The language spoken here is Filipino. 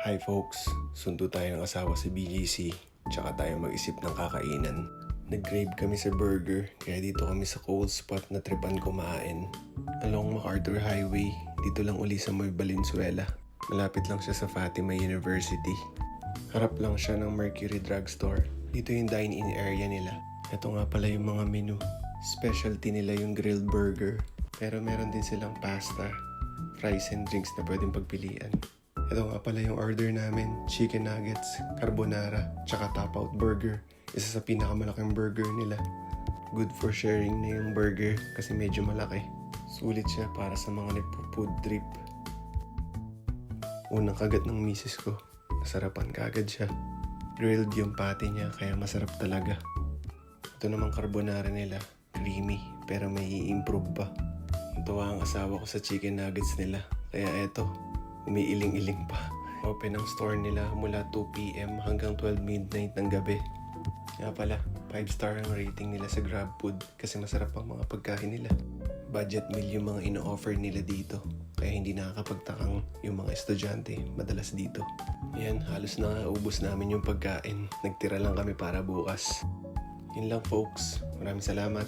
Hi folks, sundo tayo ng asawa sa BGC, tsaka tayo mag-isip ng kakainan. Nag-grave kami sa burger, kaya dito kami sa cold spot na tripan kumain. Along MacArthur Highway, dito lang uli sa May Valenzuela. Malapit lang siya sa Fatima University. Harap lang siya ng Mercury Drugstore. Dito yung dine-in area nila. Ito nga pala yung mga menu. Specialty nila yung grilled burger. Pero meron din silang pasta, fries and drinks na pwedeng pagpilian. Ito nga pala yung order namin, chicken nuggets, carbonara, tsaka top-out burger. Isa sa pinakamalaking burger nila. Good for sharing na yung burger kasi medyo malaki. Sulit siya para sa mga nagpo-food trip. Unang kagat ng misis ko, nasarapan kagad siya. Grilled yung patty niya kaya masarap talaga. Ito namang carbonara nila, creamy pero may i-improve pa. Natuwa ang asawa ko sa chicken nuggets nila, kaya eto, umiiling-iling pa. Open ang store nila mula 2 p.m. hanggang 12 midnight ng gabi. Nga pala, 5-star ang rating nila sa GrabFood kasi masarap ang mga pagkain nila. Budget meal yung mga ino-offer nila dito, kaya hindi nakakapagtakang yung mga estudyante madalas dito. Yan, halos na ubos namin yung pagkain. Nagtira lang kami para bukas. Yun lang folks, maraming salamat.